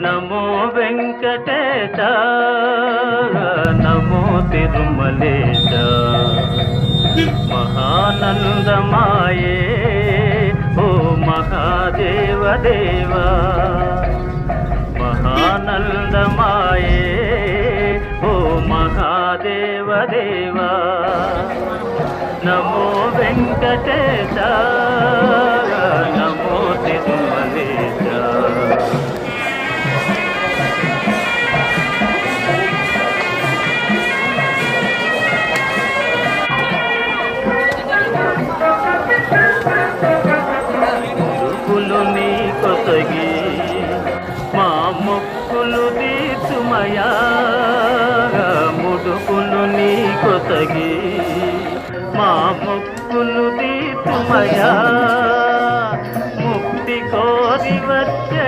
నమో వెంకటేశ నమో తిరుమలేశ మహానందమాయే ఓ మహాదేవ దేవా మహానందమాయే ఓ మహాదేవ దేవా నమో వెంకటేశ నమో తిరుమలేశ నీ కొసగి మా మొక్కులు తీర్చుమయా ముడుకులు నీ కొసగి మా మొక్కులు తీర్చుమయా ముక్తి కోరి వచ్చే